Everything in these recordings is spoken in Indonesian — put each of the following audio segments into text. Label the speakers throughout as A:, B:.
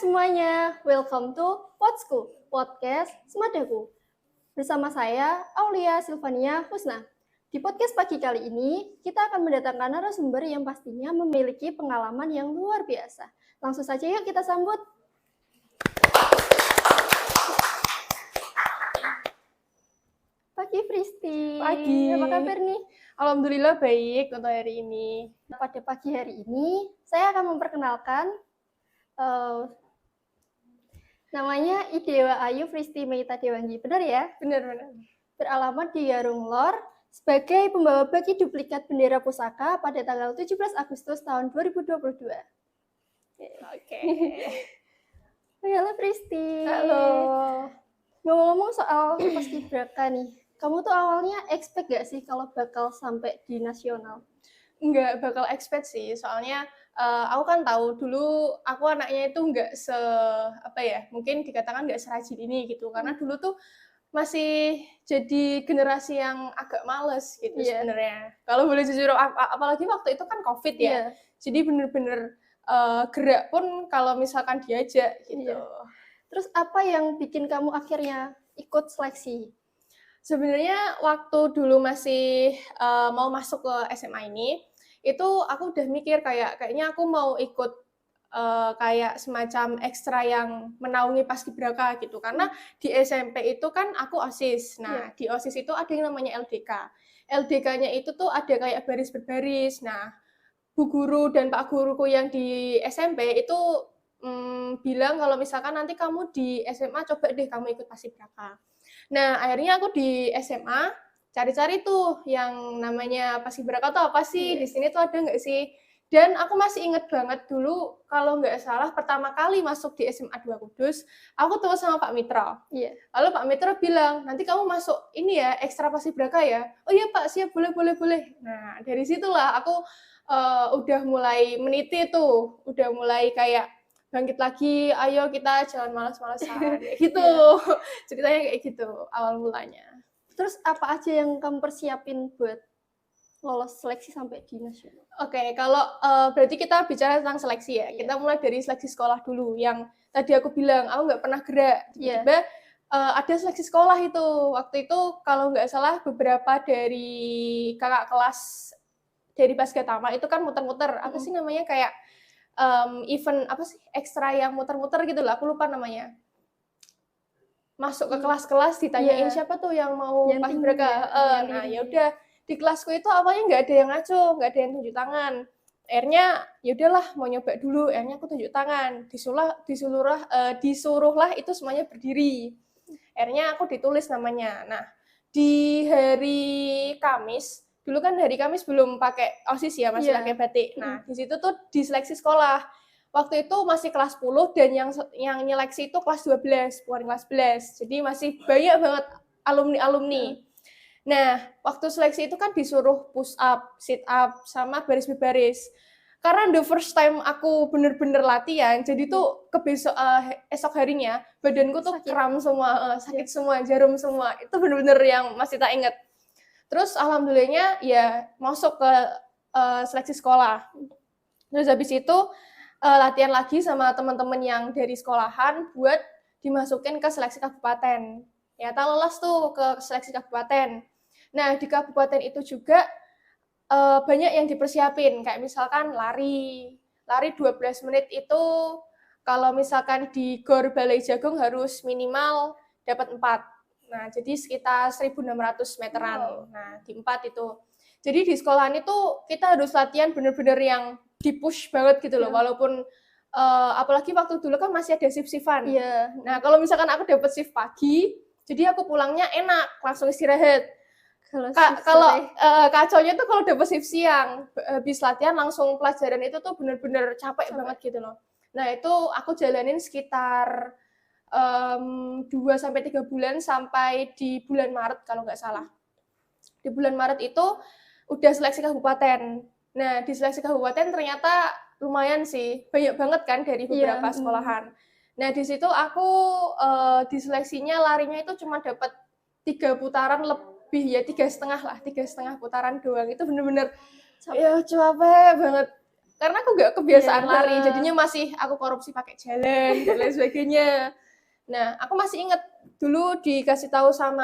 A: semuanya, welcome to Podsku, podcast Semadaku. Bersama saya, Aulia Silvania Husna. Di podcast pagi kali ini, kita akan mendatangkan narasumber yang pastinya memiliki pengalaman yang luar biasa. Langsung saja yuk kita sambut. Pagi Fristi.
B: Pagi.
A: Apa kabar nih?
B: Alhamdulillah baik untuk hari ini.
A: Pada pagi hari ini, saya akan memperkenalkan namanya Idewa Ayu Fristi Meita Dewangi. Benar ya?
B: Benar.
A: Beralamat di Yarung Lor sebagai pembawa baki duplikat bendera pusaka pada tanggal 17 Agustus tahun 2022.
B: Oke.
A: Halo Fristi.
B: Halo.
A: Ngomong-ngomong soal paskibraka nih, kamu tuh awalnya expect gak sih kalau bakal sampai di nasional?
B: Nggak bakal expect sih, soalnya aku kan tahu dulu aku anaknya itu nggak mungkin dikatakan nggak serajin ini gitu, karena dulu tuh masih jadi generasi yang agak males gitu sebenarnya. Kalau boleh jujur, apalagi waktu itu kan COVID ya, jadi bener-bener gerak pun kalau misalkan diajak gitu.
A: Terus apa yang bikin kamu akhirnya ikut seleksi?
B: Sebenarnya waktu dulu masih mau masuk ke SMA ini, itu aku udah mikir kayaknya aku mau ikut kayak semacam ekstra yang menaungi paskibraka gitu, karena di SMP itu kan aku OSIS. Nah, di OSIS itu ada yang namanya LDK. LDK-nya itu tuh ada kayak baris berbaris. Nah, Bu Guru dan Pak Guruku yang di SMP itu bilang kalau misalkan nanti kamu di SMA coba deh kamu ikut paskibraka. Nah, akhirnya aku di SMA cari-cari tuh yang namanya paskibraka tuh apa sih, di sini tuh ada nggak sih? Dan aku masih inget banget dulu, kalau nggak salah pertama kali masuk di SMA 2 Kudus, aku tuh sama Pak Mitra. Lalu Pak Mitra bilang, nanti kamu masuk ini ya, ekstra paskibraka ya? Oh iya Pak, siap, boleh. Nah, dari situlah aku udah mulai meniti tuh, udah mulai kayak bangkit lagi, ayo kita jangan malas-malasan, gitu. Ceritanya kayak gitu, awal mulanya.
A: Terus apa aja yang kamu persiapin buat lolos seleksi sampai di nasional?
B: Oke, kalau berarti kita bicara tentang seleksi ya. Kita mulai dari seleksi sekolah dulu, yang tadi aku bilang, aku nggak pernah gerak. Tiba-tiba ada seleksi sekolah itu. Waktu itu kalau nggak salah beberapa dari kakak kelas dari Basgatama itu kan muter-muter, apa sih namanya, kayak event apa sih, ekstra yang muter-muter gitu lah, aku lupa namanya. Masuk ke kelas-kelas ditanyain siapa tuh yang mau paskibraka. Nah, ya udah di kelasku itu awalnya nggak ada yang ngaco, nggak ada yang tunjuk tangan. Akhirnya ya udahlah mau nyoba dulu. Akhirnya aku tunjuk tangan. Disuruhlah itu semuanya berdiri. Akhirnya aku ditulis namanya. Nah, di hari Kamis, dulu kan hari Kamis belum pakai OSIS ya, masih pakai batik. Nah, di situ tuh diseleksi sekolah. Waktu itu masih kelas 10 dan yang nyeleksi itu kelas 12, bukan kelas 11. Jadi masih banyak banget alumni-alumni. Nah, waktu seleksi itu kan disuruh push up, sit up, sama baris berbaris. Karena the first time aku bener-bener latihan, jadi tuh esok harinya badanku tuh kram semua, sakit semua, jarum semua. Itu bener-bener yang masih tak inget. Terus alhamdulillahnya ya masuk ke seleksi sekolah. Terus habis itu latihan lagi sama teman-teman yang dari sekolahan buat dimasukin ke seleksi kabupaten. Ya, tak lolos tuh ke seleksi kabupaten. Nah, di kabupaten itu juga banyak yang dipersiapin, kayak misalkan lari 12 menit itu kalau misalkan di GOR Balai Jagung harus minimal dapat 4. Nah, jadi sekitar 1.600 meteran. Nah, di 4 itu. Jadi di sekolahan itu kita harus latihan bener-bener yang di-push banget gitu loh, walaupun apalagi waktu dulu kan masih ada shift-shiftan. Nah, kalau misalkan aku dapat shift pagi, jadi aku pulangnya enak, langsung istirahat. Kalau kacaunya tuh kalau dapet shift siang, habis latihan langsung pelajaran itu tuh bener-bener capek banget gitu loh. Nah, itu aku jalanin sekitar 2-3 bulan sampai di bulan Maret kalau nggak salah. Di bulan Maret itu udah seleksi kabupaten. Nah, di seleksi kabupaten ternyata lumayan sih, banyak banget kan dari beberapa sekolahan. Nah, di situ aku di seleksinya larinya itu cuma dapat 3 putaran lebih ya, 3,5 putaran doang. Itu bener-bener ya capek banget. karena aku nggak kebiasaan
A: Iya.
B: lari, jadinya masih aku korupsi pakai jalan dan lain sebagainya. Nah, aku masih inget dulu dikasih tahu sama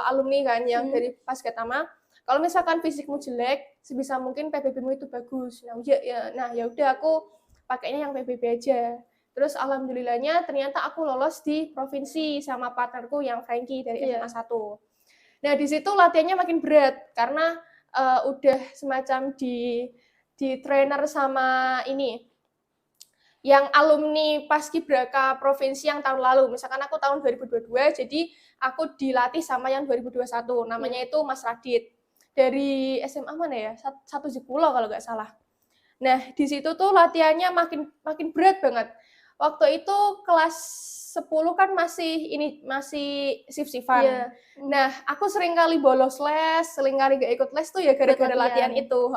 B: alumni kan yang dari Pasgatama, kalau misalkan fisikmu jelek, sebisa mungkin PBB-mu itu bagus. Nah ya udah aku pakainya yang PBB aja. Terus alhamdulillahnya ternyata aku lolos di provinsi sama partnerku yang Frankie dari SMA 1. Nah, di situ latihannya makin berat karena udah semacam di trainer sama ini yang alumni Paskibraka provinsi yang tahun lalu. Misalkan aku tahun 2022, jadi aku dilatih sama yang 2021. Namanya itu Mas Radit. Dari SMA mana ya? 1 Pulau kalau nggak salah. Nah, di situ tuh latihannya makin berat banget. Waktu itu kelas 10 kan masih shift-shiftan.
A: Iya.
B: Nah, aku sering kali bolos les, sering kali gak ikut les tuh ya gara-gara latihan itu.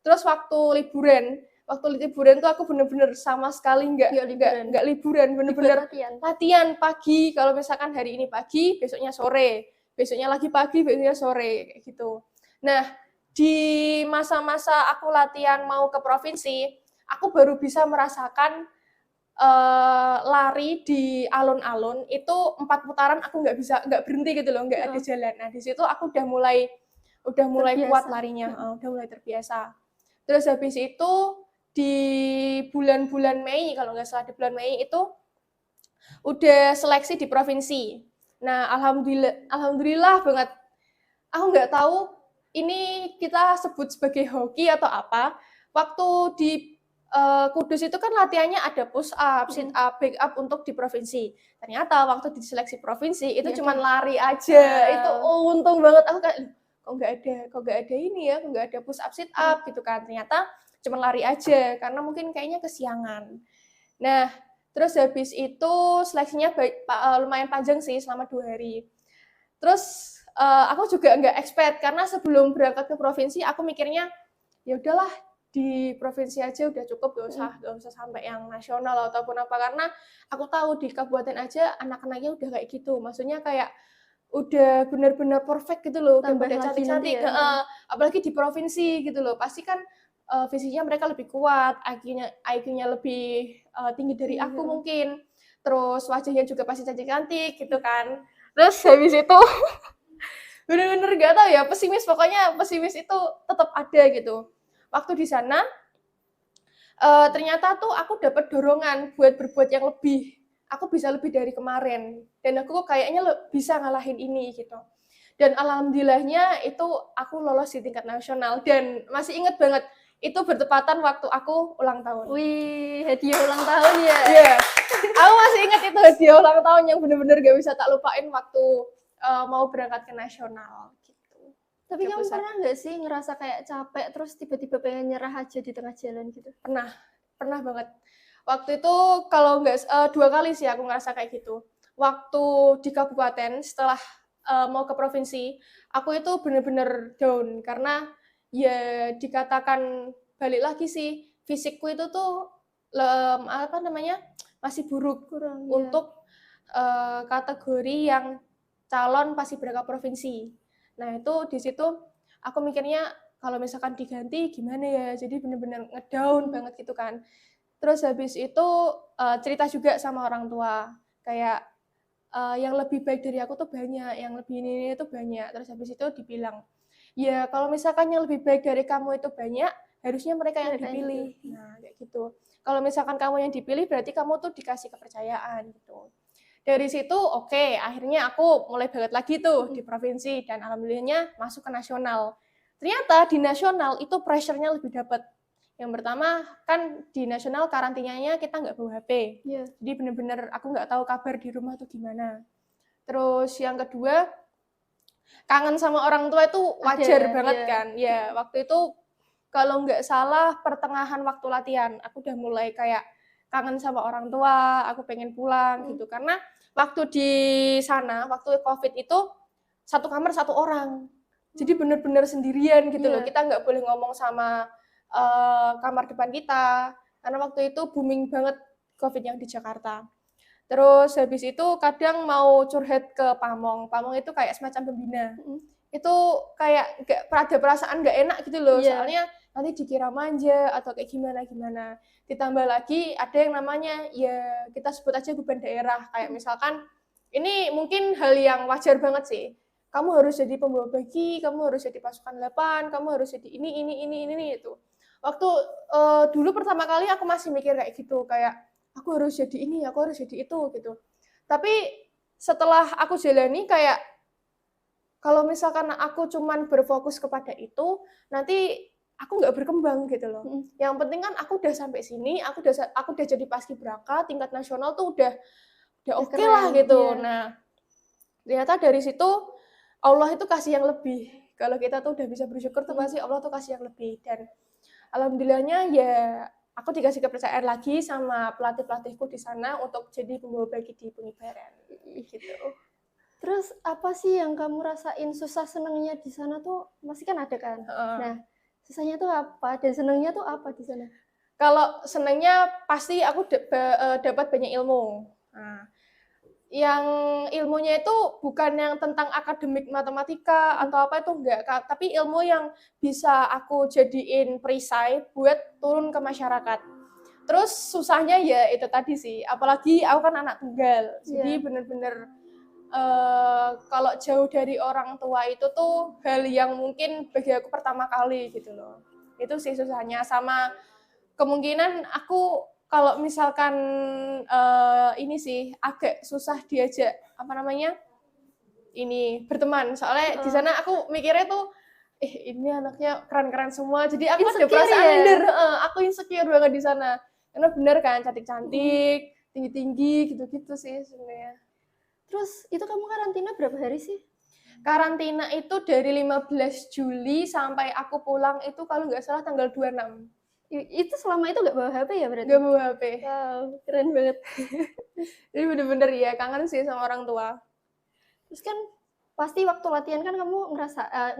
B: Terus waktu liburan tuh aku bener-bener sama sekali nggak liburan, bener-bener latihan pagi. Kalau misalkan hari ini pagi, besoknya sore, besoknya lagi pagi, besoknya sore, kayak gitu. Nah, di masa-masa aku latihan mau ke provinsi, aku baru bisa merasakan lari di alun-alun itu 4 putaran aku nggak berhenti gitu loh, nggak ada jalan. Nah, di situ aku udah mulai kuat larinya, udah mulai terbiasa. Terus habis itu di bulan-bulan Mei, kalau nggak salah di bulan Mei itu udah seleksi di provinsi. Nah, alhamdulillah banget. Aku nggak tahu ini kita sebut sebagai hoki atau apa. Waktu di Kudus itu kan latihannya ada push up, sit up, back up untuk di provinsi. Ternyata waktu di seleksi provinsi itu cuma lari aja. Itu untung banget. Aku kayak kok nggak ada ini ya, kok nggak ada push up, sit up gitu kan. Ternyata cuma lari aja karena mungkin kayaknya kesiangan. Nah, terus habis itu seleksinya lumayan panjang sih selama 2 hari. Terus aku juga nggak expect karena sebelum berangkat ke provinsi aku mikirnya ya udahlah di provinsi aja udah cukup, gak usah sampai yang nasional ataupun apa, karena aku tahu di kabupaten aja anak-anaknya udah kayak gitu, maksudnya kayak udah benar-benar perfect gitu loh, udah pada cantik-cantik, apalagi di provinsi gitu loh, pasti kan fisiknya mereka lebih kuat, IQ-nya lebih tinggi dari aku mungkin, terus wajahnya juga pasti cantik-cantik gitu kan. Terus habis itu bener-bener gak tahu ya, pokoknya pesimis itu tetap ada gitu. Waktu di sana ternyata tuh aku dapat dorongan buat berbuat yang lebih. Aku bisa lebih dari kemarin dan aku kayaknya bisa ngalahin ini gitu. Dan alhamdulillahnya itu aku lolos di tingkat nasional dan masih inget banget itu bertepatan waktu aku ulang tahun.
A: Wih, hadiah ulang tahun ya.
B: Iya. Aku masih ingat itu hadiah ulang tahun yang bener-bener gak bisa tak lupain waktu mau berangkat ke nasional.
A: Tapi kamu pernah nggak sih ngerasa kayak capek terus tiba-tiba pengen nyerah aja di tengah jalan gitu?
B: Pernah banget. Waktu itu kalau nggak 2 kali sih aku ngerasa kayak gitu. Waktu di kabupaten setelah mau ke provinsi, aku itu bener-bener down karena ya dikatakan balik lagi sih fisikku itu tuh masih buruk untuk kategori yang calon paskibraka provinsi. Nah, itu di situ aku mikirnya kalau misalkan diganti gimana ya, jadi bener-bener ngedown banget gitu kan. Terus habis itu cerita juga sama orang tua, kayak yang lebih baik dari aku tuh banyak, yang lebih ini tuh banyak. Terus habis itu dibilang, ya kalau misalkan yang lebih baik dari kamu itu banyak, harusnya mereka yang dipilih. Nah, kayak gitu. Kalau misalkan kamu yang dipilih, berarti kamu tuh dikasih kepercayaan gitu. Dari situ akhirnya aku mulai banget lagi tuh di provinsi dan alhamdulillahnya masuk ke nasional. Ternyata di nasional itu pressure-nya lebih dapat. Yang pertama kan di nasional karantinanya kita nggak bawa HP. Jadi bener-bener aku nggak tahu kabar di rumah tuh gimana. Terus yang kedua kangen sama orang tua itu wajar banget kan. Ya waktu itu kalau nggak salah pertengahan waktu latihan aku udah mulai kayak kangen sama orang tua, aku pengen pulang gitu. Karena waktu di sana, waktu COVID itu 1 kamar 1 orang. Jadi bener-bener sendirian gitu loh. Kita nggak boleh ngomong sama kamar depan kita. Karena waktu itu booming banget COVID yang di Jakarta. Terus habis itu kadang mau curhat ke Pamong. Pamong itu kayak semacam pembina. Itu kayak ada perasaan nggak enak gitu loh. Soalnya nanti dikira manja atau kayak gimana. Ditambah lagi ada yang namanya ya kita sebut aja beban daerah, kayak misalkan ini mungkin hal yang wajar banget sih. Kamu harus jadi pembawa baki, kamu harus jadi pasukan 8, kamu harus jadi ini itu. Waktu dulu pertama kali aku masih mikir kayak gitu, kayak aku harus jadi ini, aku harus jadi itu gitu. Tapi setelah aku jalani kayak kalau misalkan aku cuman berfokus kepada itu, nanti aku nggak berkembang gitu loh. Yang penting kan aku udah sampai sini, aku udah jadi paskibraka tingkat nasional tuh udah oke lah gitu. Nah, ternyata dari situ Allah itu kasih yang lebih. Kalau kita tuh udah bisa bersyukur tuh pasti Allah tuh kasih yang lebih. Dan alhamdulillahnya ya aku dikasih kepercayaan lagi sama pelatih-pelatihku di sana untuk jadi pembawa baki di pengibaran gitu.
A: Terus apa sih yang kamu rasain susah senengnya di sana tuh pasti kan ada kan? Nah, susahnya tuh apa dan senengnya tuh apa di sana?
B: Kalau senengnya pasti aku dapat banyak ilmu. Nah, yang ilmunya itu bukan yang tentang akademik matematika atau apa itu enggak, tapi ilmu yang bisa aku jadiin perisai buat turun ke masyarakat. Terus susahnya ya itu tadi sih, apalagi aku kan anak tunggal, jadi bener-bener kalau jauh dari orang tua itu tuh hal yang mungkin bagi aku pertama kali gitu loh. Itu sih susahnya, sama kemungkinan aku kalau misalkan ini sih agak susah diajak ini berteman, soalnya di sana aku mikirnya tuh ini anaknya keren-keren semua, jadi aku ada perasaan minder, aku insecure banget di sana karena bener kan cantik-cantik, tinggi-tinggi gitu-gitu sih sebenarnya.
A: Terus itu kamu karantina berapa hari sih?
B: Karantina itu dari 15 Juli sampai aku pulang itu kalau nggak salah tanggal 26.
A: Itu selama itu nggak bawa HP ya berarti?
B: Nggak bawa HP.
A: Wow, keren banget.
B: Jadi bener-bener ya kangen sih sama orang tua.
A: Terus kan pasti waktu latihan kan kamu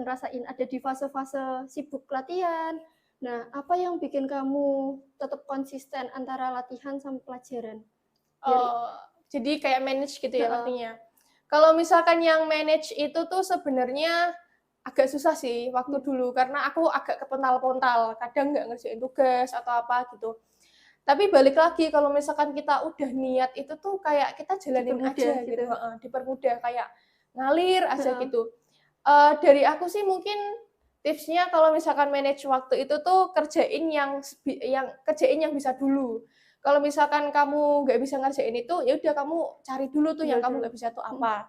A: ngerasain ada di fase-fase sibuk latihan. Nah, apa yang bikin kamu tetap konsisten antara latihan sama pelajaran?
B: Jadi kayak manage gitu ya artinya. Kalau misalkan yang manage itu tuh sebenarnya agak susah sih waktu dulu karena aku agak kepontal-pontal, kadang nggak ngerjain tugas atau apa gitu. Tapi balik lagi kalau misalkan kita udah niat itu tuh kayak kita jalanin aja gitu. Dipermudah kayak ngalir aja gitu. Dari aku sih mungkin tipsnya kalau misalkan manage waktu itu tuh kerjain yang bisa dulu. Kalau misalkan kamu nggak bisa ngerjain itu, ya udah kamu cari dulu tuh yang kamu nggak bisa tuh apa.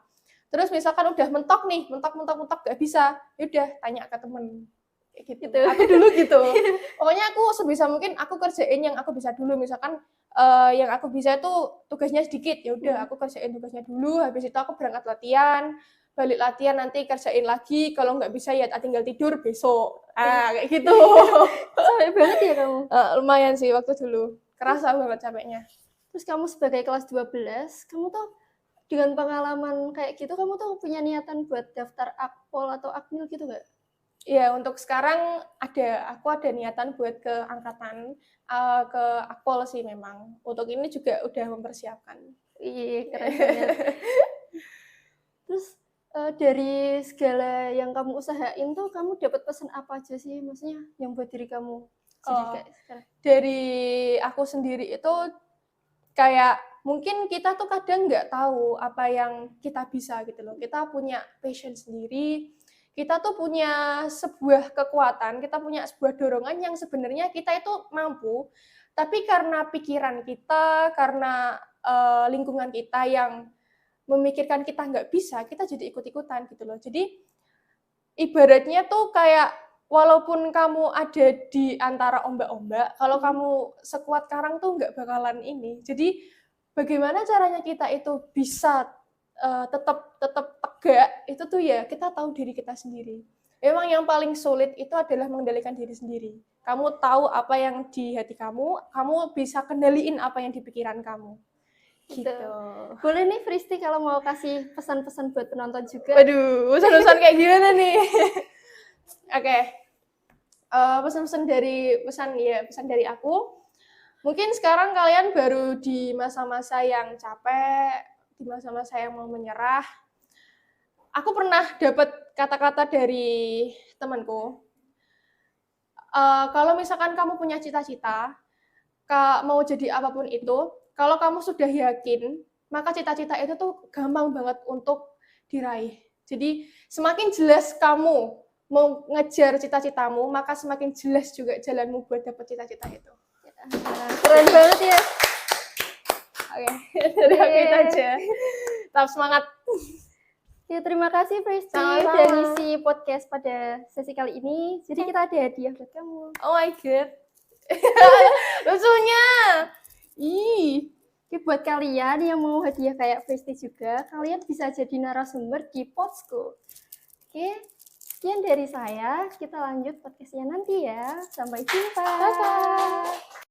B: Terus misalkan udah mentok nggak bisa, ya udah tanya ke temen. Gitu. Aku dulu gitu. Pokoknya aku sebisa mungkin aku kerjain yang aku bisa dulu. Misalkan yang aku bisa itu tugasnya sedikit, ya udah aku kerjain tugasnya dulu. Habis itu aku berangkat latihan, balik latihan nanti kerjain lagi. Kalau nggak bisa ya tinggal tidur besok. Kayak gitu.
A: Capek banget ya kamu?
B: Lumayan sih waktu dulu. Kerasa banget capeknya.
A: Terus kamu sebagai kelas 12, kamu tuh dengan pengalaman kayak gitu, kamu tuh punya niatan buat daftar Akpol atau Akmil gitu nggak?
B: Iya, untuk sekarang aku ada niatan buat ke angkatan, ke Akpol sih memang. Untuk ini juga udah mempersiapkan.
A: Iya, keren banget. Terus dari segala yang kamu usahain tuh, kamu dapat pesan apa aja sih? Maksudnya yang buat diri kamu?
B: Dari aku sendiri itu kayak mungkin kita tuh kadang nggak tahu apa yang kita bisa gitu loh. Kita punya passion sendiri, kita tuh punya sebuah kekuatan, kita punya sebuah dorongan yang sebenarnya kita itu mampu, tapi karena pikiran kita, karena lingkungan kita yang memikirkan kita nggak bisa, kita jadi ikut-ikutan gitu loh. Jadi ibaratnya tuh kayak walaupun kamu ada di antara ombak-ombak, kalau kamu sekuat karang tuh nggak bakalan ini. Jadi bagaimana caranya kita itu bisa tetap tegak, itu tuh ya kita tahu diri kita sendiri. Memang yang paling sulit itu adalah mengendalikan diri sendiri. Kamu tahu apa yang di hati kamu bisa kendaliin apa yang di pikiran kamu. Gitu.
A: Boleh nih Fristi kalau mau kasih pesan-pesan buat penonton juga.
B: Waduh, pesan-pesan kayak gimana nih? Oke. Pesan dari aku. Mungkin sekarang kalian baru di masa-masa yang capek, di masa-masa yang mau menyerah. Aku pernah dapat kata-kata dari temanku. Kalau misalkan kamu punya cita-cita, mau jadi apapun itu, kalau kamu sudah yakin, maka cita-cita itu tuh gampang banget untuk diraih. Jadi semakin jelas kamu mau ngejar cita-citamu, maka semakin jelas juga jalanmu buat dapet cita-cita itu.
A: Keren banget ya.
B: Oke, dari aku itu aja. Tetap semangat.
A: Ya, terima kasih Presti
B: Sama-sama.
A: udah ngisi podcast pada sesi kali ini. Jadi kita ada hadiah buat kamu.
B: Oh my god. Lucunya. Ih.
A: Oke, buat kalian yang mau hadiah kayak Presti juga, kalian bisa jadi narasumber di Podsku. Oke, sekian dari saya. Kita lanjut podcastnya nanti ya. Sampai jumpa.
B: Bye-bye.